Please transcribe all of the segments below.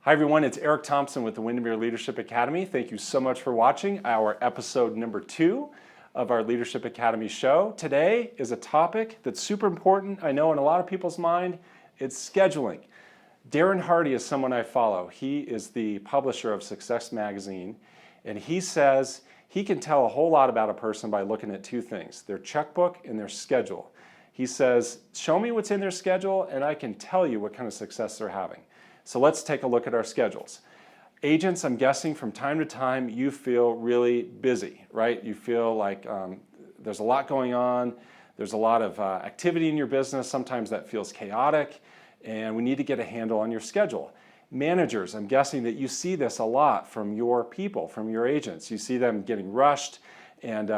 Hi everyone, it's Eric Thompson with the Windermere Leadership Academy. Thank you so much for watching our episode number 2 of our Leadership Academy show. Today is a topic that's super important, I know, in a lot of people's mind. It's scheduling. Darren Hardy is someone I follow. He is the publisher of Success Magazine, and he says he can tell a whole lot about a person by looking at two things: their checkbook and their schedule. He says, show me what's in their schedule and I can tell you what kind of success they're having. So let's take a look at our schedules. Agents, I'm guessing from time to time you feel really busy, right? You feel like there's a lot going on, there's a lot of activity in your business, sometimes that feels chaotic, and we need to get a handle on your schedule. Managers, I'm guessing that you see this a lot from your people, from your agents. You see them getting rushed and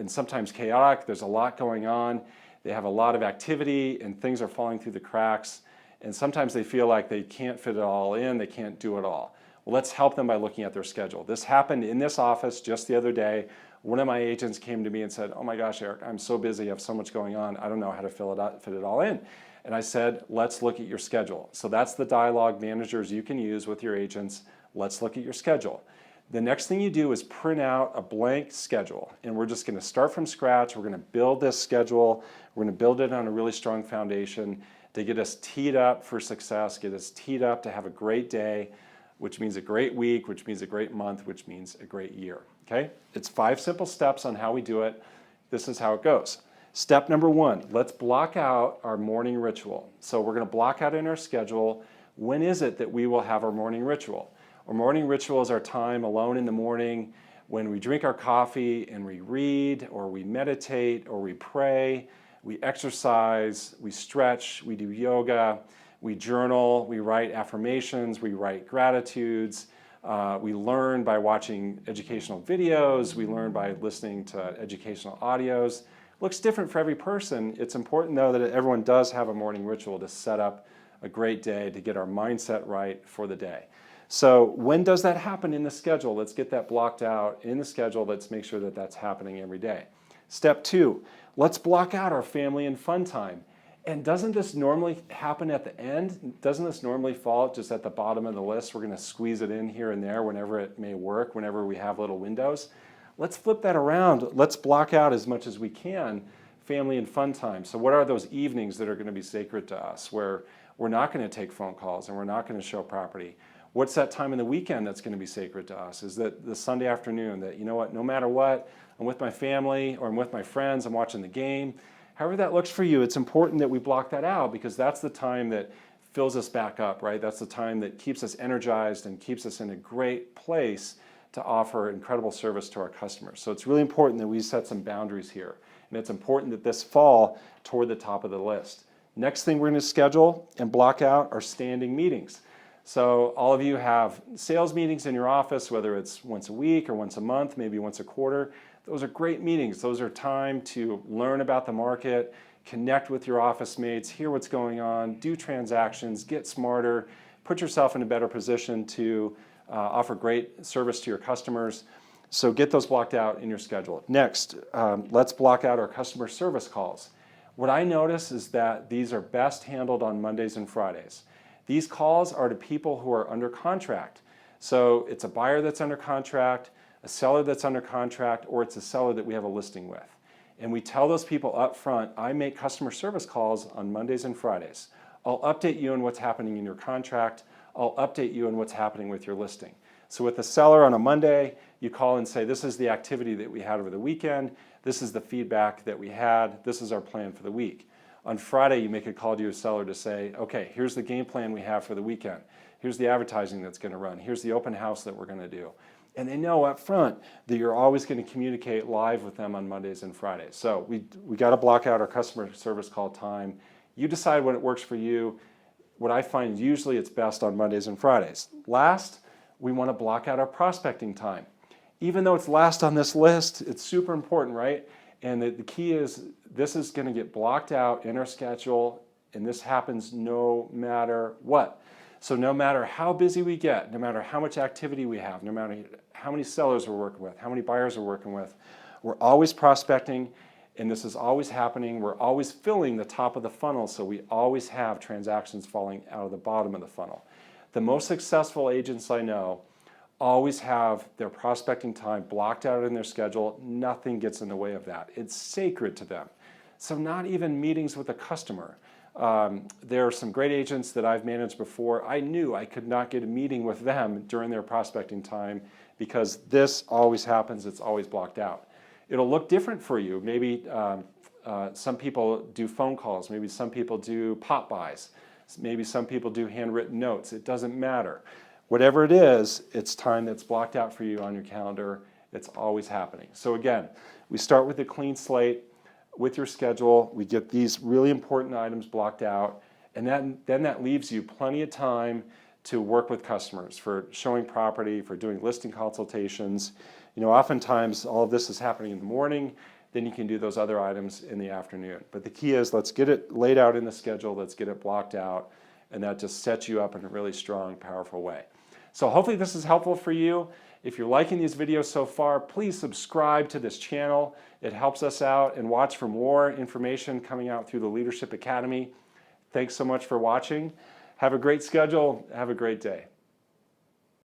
sometimes chaotic. There's a lot going on. They have a lot of activity and things are falling through the cracks. And sometimes they feel like they can't fit it all in, they can't do it all. Well, let's help them by looking at their schedule. This happened in this office just the other day. One of my agents came to me and said, oh my gosh, Eric, I'm so busy, I have so much going on, I don't know how to fit it all in. And I said, let's look at your schedule. So that's the dialogue managers you can use with your agents. Let's look at your schedule. The next thing you do is print out a blank schedule. And we're just gonna start from scratch. We're gonna build this schedule. We're gonna build it on a really strong foundation to get us teed up for success, get us teed up to have a great day, which means a great week, which means a great month, which means a great year, okay? It's 5 simple steps on how we do it. This is how it goes. Step number 1, let's block out our morning ritual. So we're gonna block out in our schedule, when is it that we will have our morning ritual? Our morning ritual is our time alone in the morning when we drink our coffee and we read or we meditate or we pray. We exercise, we stretch, we do yoga, we journal, we write affirmations, we write gratitudes, we learn by watching educational videos, we learn by listening to educational audios. Looks different for every person. It's important though that everyone does have a morning ritual to set up a great day, to get our mindset right for the day. So when does that happen in the schedule? Let's get that blocked out in the schedule. Let's make sure that that's happening every day. Step 2, let's block out our family and fun time. And doesn't this normally happen at the end? Doesn't this normally fall just at the bottom of the list? We're going to squeeze it in here and there whenever it may work, whenever we have little windows. Let's flip that around. Let's block out as much as we can family and fun time. So what are those evenings that are going to be sacred to us, where we're not going to take phone calls and we're not going to show property? What's that time in the weekend that's going to be sacred to us? Is that the Sunday afternoon that, you know what, no matter what, I'm with my family or I'm with my friends, I'm watching the game. However that looks for you, it's important that we block that out because that's the time that fills us back up, right? That's the time that keeps us energized and keeps us in a great place to offer incredible service to our customers. So it's really important that we set some boundaries here. And it's important that this fall toward the top of the list. Next thing we're going to schedule and block out are standing meetings. So all of you have sales meetings in your office, whether it's once a week or once a month, maybe once a quarter. Those are great meetings. Those are time to learn about the market, connect with your office mates, hear what's going on, do transactions, get smarter, put yourself in a better position to offer great service to your customers. So get those blocked out in your schedule. Next, let's block out our customer service calls. What I notice is that these are best handled on Mondays and Fridays. These calls are to people who are under contract. So it's a buyer that's under contract, a seller that's under contract, or it's a seller that we have a listing with. And we tell those people up front, I make customer service calls on Mondays and Fridays. I'll update you on what's happening in your contract. I'll update you on what's happening with your listing. So with the seller on a Monday, you call and say, this is the activity that we had over the weekend. This is the feedback that we had. This is our plan for the week. On Friday, you make a call to your seller to say, okay, here's the game plan we have for the weekend. Here's the advertising that's going to run. Here's the open house that we're going to do. And they know up front that you're always going to communicate live with them on Mondays and Fridays. So we got to block out our customer service call time. You decide when it works for you. What I find usually it's best on Mondays and Fridays. Last, we want to block out our prospecting time. Even though it's last on this list, it's super important, right? And the key is this is going to get blocked out in our schedule, and this happens no matter what. So no matter how busy we get, no matter how much activity we have, no matter how many sellers we're working with, how many buyers we're working with, we're always prospecting, and this is always happening. We're always filling the top of the funnel, so we always have transactions falling out of the bottom of the funnel. The most successful agents I know always have their prospecting time blocked out in their schedule. Nothing gets in the way of that. It's sacred to them. So not even meetings with a customer. There are some great agents that I've managed before. I knew I could not get a meeting with them during their prospecting time because this always happens. It's always blocked out. It'll look different for you. Maybe some people do phone calls. Maybe some people do pop buys. Maybe some people do handwritten notes. It doesn't matter. Whatever it is, it's time that's blocked out for you on your calendar. It's always happening. So again, we start with a clean slate with your schedule. We get these really important items blocked out, and then that leaves you plenty of time to work with customers for showing property, for doing listing consultations. You know, oftentimes all of this is happening in the morning, then you can do those other items in the afternoon. But the key is, let's get it laid out in the schedule, let's get it blocked out, and that just sets you up in a really strong, powerful way. So hopefully this is helpful for you. If you're liking these videos so far, please subscribe to this channel. It helps us out, and watch for more information coming out through the Leadership Academy. Thanks so much for watching. Have a great schedule. Have a great day.